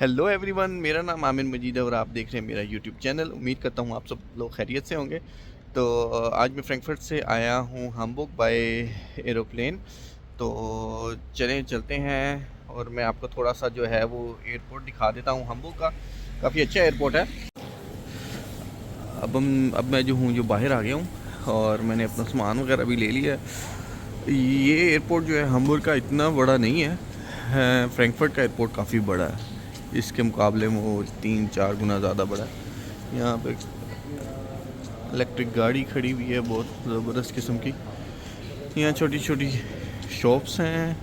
Hello everyone, मेरा नाम आमिर मजीद है और आप देख रहे हैं मेरा यूट्यूब चैनल। उम्मीद करता हूँ आप सब लोग खैरियत से होंगे। तो आज मैं फ्रैंकफर्ट से आया हूँ हम्बुर्ग बाय एरोप्लेन। तो चलते हैं और मैं आपको थोड़ा सा जो है वो एयरपोर्ट दिखा देता हूँ हम्बुर्ग का। काफ़ी अच्छा एयरपोर्ट है। अब मैं जो हूँ बाहर आ गया हूँ और मैंने अपना सामान वगैरह भी ले लिया है। ये एयरपोर्ट जो है हम्बुर्ग का इतना बड़ा नहीं है। फ्रैंकफर्ट का एयरपोर्ट काफ़ी बड़ा है, इसके मुकाबले में वो 3-4 गुना ज़्यादा बड़ा है। यहाँ पे इलेक्ट्रिक गाड़ी खड़ी हुई है बहुत ज़बरदस्त किस्म की। यहाँ छोटी छोटी शॉप्स हैं,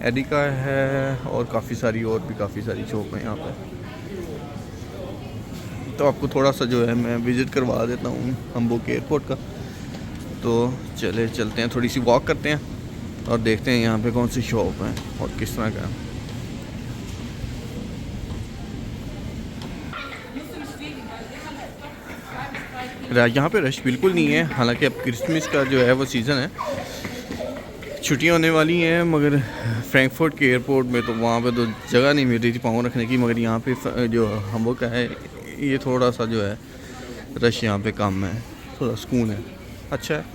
एडिका है और काफ़ी सारी और भी काफ़ी सारी शॉप हैं यहाँ पे। तो आपको थोड़ा सा जो है मैं विज़िट करवा देता हूँ हम्बुर्ग एयरपोर्ट का। तो चलते हैं, थोड़ी सी वॉक करते हैं और देखते हैं यहाँ पे कौन सी शॉप हैं और किस तरह का है। यहाँ पे रश बिल्कुल नहीं है, हालांकि अब क्रिसमस का जो है वो सीज़न है, छुट्टियाँ होने वाली हैं। मगर फ्रैंकफर्ट के एयरपोर्ट में तो वहाँ पे तो जगह नहीं मिल रही थी पाँव रखने की। मगर यहाँ पे जो हम्बुर्ग का है ये थोड़ा सा जो है रश यहाँ पे कम है, थोड़ा सुकून है, अच्छा है।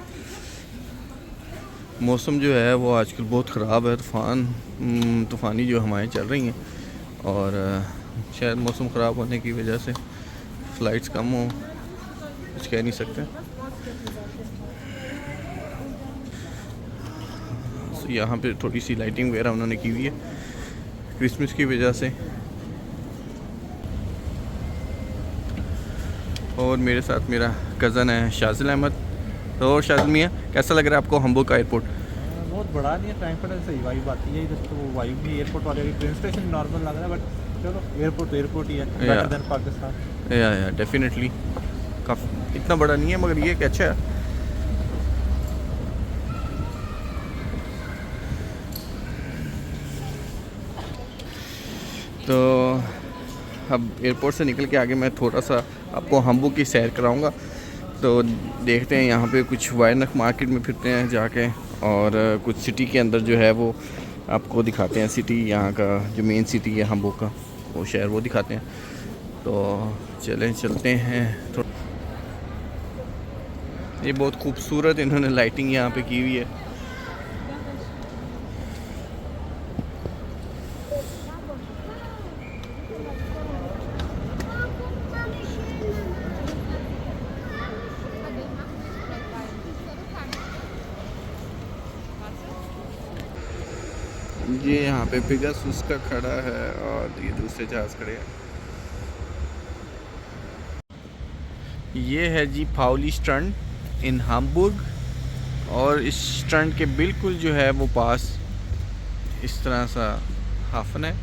मौसम जो है वो आजकल बहुत ख़राब है, तूफ़ानी जो हवाएं चल रही हैं और शायद मौसम ख़राब होने की वजह से फ़्लाइट्स कम हो, कुछ कह नहीं सकते। यहाँ पे थोड़ी सी लाइटिंग वगैरह उन्होंने की हुई है क्रिसमस की वजह से। और मेरे साथ मेरा कज़न है शाजिल अहमद। तो शाजिल मियाँ, कैसा लग रहा है आपको हम्बुर्ग का एयरपोर्ट? बहुत बड़ा नहीं है, फ्रैंकफर्ट सही वाइब आती है इधर। तो वो वाइब भी एयरपोर्ट वाले ट्रेन स्टेशन नॉर्मल लग रहा है, बट चलो एयरपोर्ट तो एयरपोर्ट ही है, बेटर देन पाकिस्तान। या डेफिनेटली काफ़ी इतना बड़ा नहीं है, मगर ये कि अच्छा है। तो अब एयरपोर्ट से निकल के आगे मैं थोड़ा सा आपको हम्बुर्ग की सैर कराऊंगा। तो देखते हैं यहाँ पे कुछ वायनख मार्केट में फिरते हैं जाके, और कुछ सिटी के अंदर जो है वो आपको दिखाते हैं। सिटी यहाँ का जो मेन सिटी है हम्बुर्ग का, वो शहर वो दिखाते हैं। तो चलते हैं। तो ये बहुत खूबसूरत इन्होंने लाइटिंग यहाँ पे की हुई है। ये यहाँ पे पेगासस का खड़ा है और ये दूसरे जहाज़ खड़े हैं। ये है जी पाउली स्ट्रैंड इन हम्बुर्ग, और इस स्ट्रैंड के बिल्कुल जो है वो पास इस तरह सा हाफन है।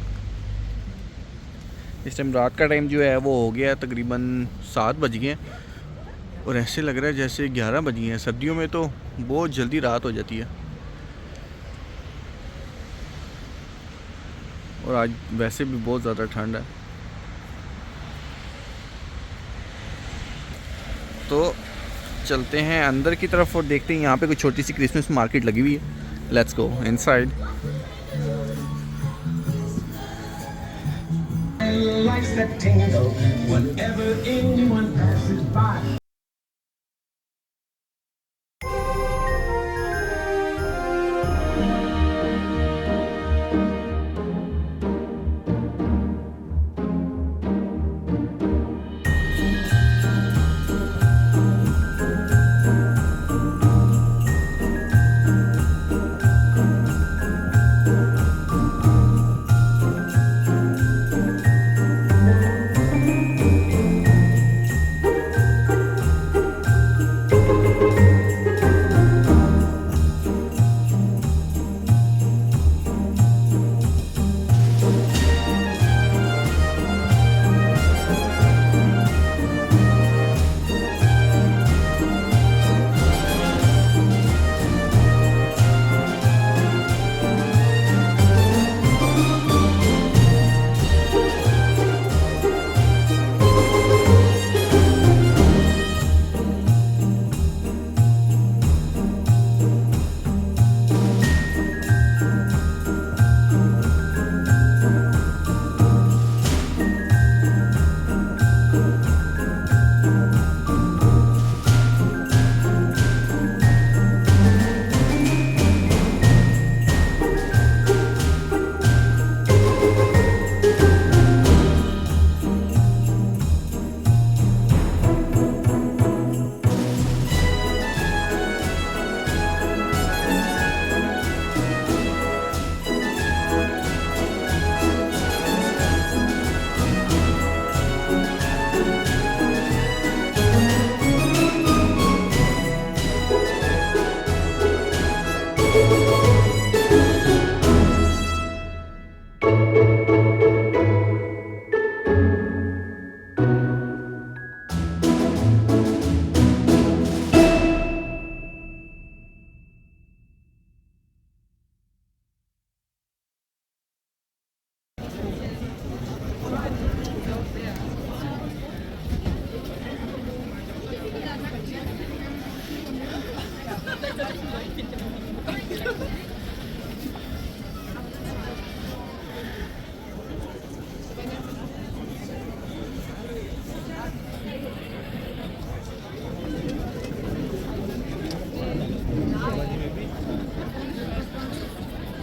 इस टाइम रात का टाइम जो है वो हो गया, तकरीबन 7 बज गए और ऐसे लग रहा है जैसे 11 बज गए हैं। सर्दियों में तो बहुत जल्दी रात हो जाती है और आज वैसे भी बहुत ज़्यादा ठंड है। तो चलते हैं अंदर की तरफ और देखते हैं यहाँ पे कोई छोटी सी क्रिसमस मार्केट लगी हुई है। Let's go inside. Likes that tingle whenever anyone passes by.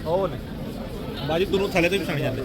ਉਹ ਨੇ ਬਾਜੀ ਤੁਹਾਨੂੰ ਥੱਲੇ ਤੋਂ ਹੀ ਪਛਾਣ ਜਾਂਦੇ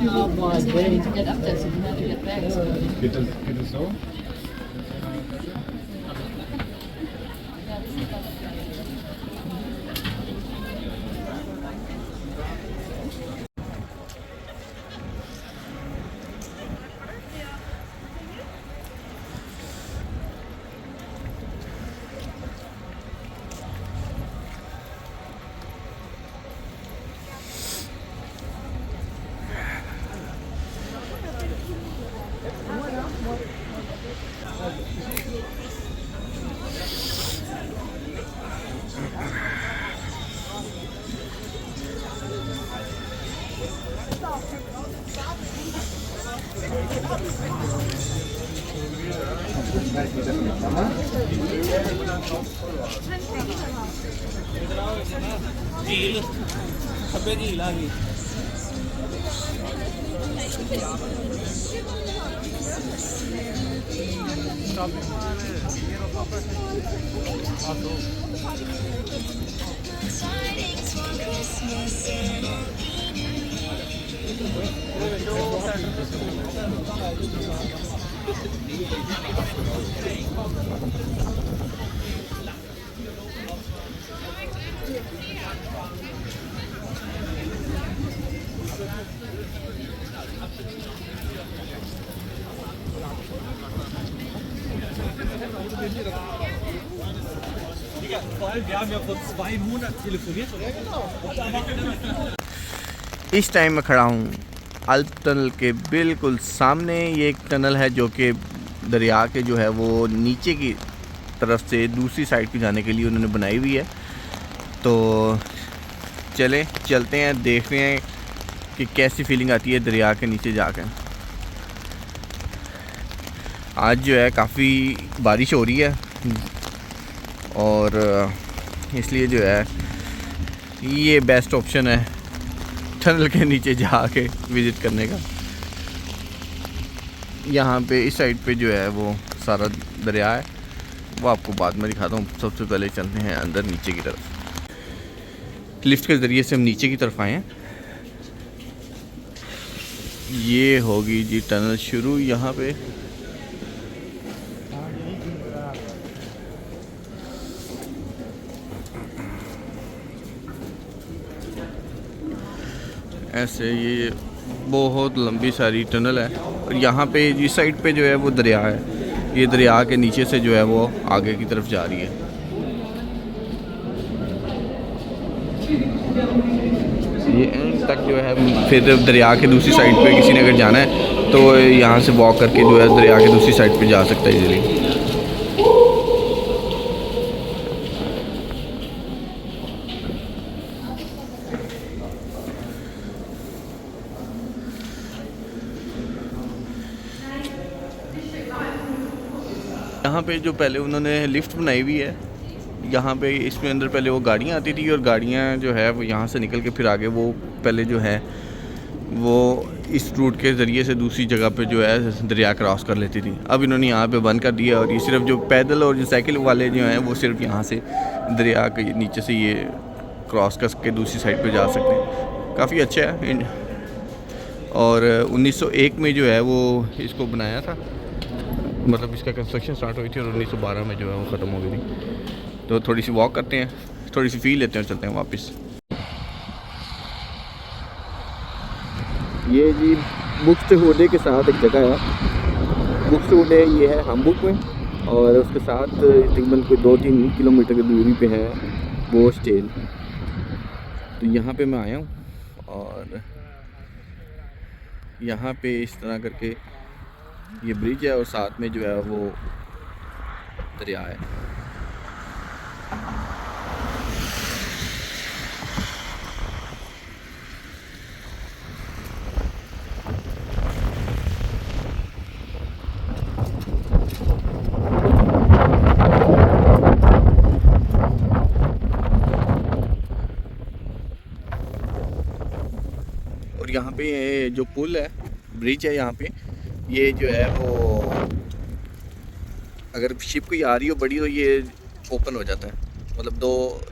Oh boy, waiting to get up there so you have to get back. Geht das so? Wir haben ja vor 2 Monaten telefoniert, oder? इस time मैं खड़ा हूँ अल्प टनल के बिल्कुल सामने। ये एक टनल है जो कि दरिया के जो है वो नीचे की तरफ से दूसरी साइड पे जाने के लिए उन्होंने बनाई हुई है। तो चलते हैं, देखते हैं कि कैसी फीलिंग आती है दरिया के नीचे जाकर। आज जो है काफ़ी बारिश हो रही है और इसलिए जो है ये बेस्ट ऑप्शन है टनल के नीचे जाके विज़िट करने का। यहाँ पे इस साइड पे जो है वो सारा दरिया है, वो आपको बाद में दिखाता हूँ। सबसे पहले चलते हैं अंदर नीचे की तरफ। लिफ्ट के ज़रिए से हम नीचे की तरफ आए हैं। ये होगी जी टनल शुरू यहाँ पे। ऐसे ये बहुत लंबी सारी टनल है और यहाँ पे इस साइड पे जो है वो दरिया है। ये दरिया के नीचे से जो है वो आगे की तरफ जा रही है। ये एंड तक जो है फिर दरिया के दूसरी साइड पे किसी ने अगर जाना है तो यहाँ से वॉक करके जो है दरिया के दूसरी साइड पे जा सकता है इजीली। यहाँ पे जो पहले उन्होंने लिफ्ट बनाई हुई है, यहाँ पे इसमें अंदर पहले वो गाड़ियाँ आती थी और गाड़ियाँ जो है वो यहाँ से निकल के फिर आगे वो पहले जो है वो इस रूट के ज़रिए से दूसरी जगह पे जो है दरिया क्रॉस कर लेती थी। अब इन्होंने यहाँ पे बंद कर दिया और ये सिर्फ जो पैदल और जो साइकिल वाले जो हैं वो सिर्फ यहाँ से दरिया के नीचे से ये क्रॉस कर के दूसरी साइड पे जा सकते हैं। काफ़ी अच्छा है। और 1901 में जो है वो इसको बनाया था मतलब इसका कंस्ट्रक्शन स्टार्ट हुई थी और 1912 में जो है वो ख़त्म हो गई थी। तो थोड़ी सी वॉक करते हैं, थोड़ी सी फील लेते हैं और चलते हैं वापस। ये जी बुक्सटेहुडे के साथ एक जगह है। बुक्सटेहुडे ये है हैम्बुर्ग में और उसके साथ तकरीबन कोई 2-3 किलोमीटर की दूरी पे है बोस्टेल। तो यहाँ पे मैं आया हूँ और यहाँ पे इस तरह करके ये ब्रिज है और साथ में जो है वो दरिया है। और यहाँ पे ये जो पुल है, ब्रिज है यहाँ पे, ये जो है वो अगर शिप कोई आ रही हो बड़ी तो ये ओपन हो जाता है, मतलब 2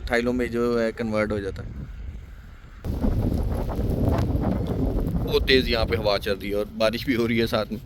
टाइलों में जो है कन्वर्ट हो जाता है। बहुत तेज़ यहाँ पे हवा चल रही है और बारिश भी हो रही है साथ में।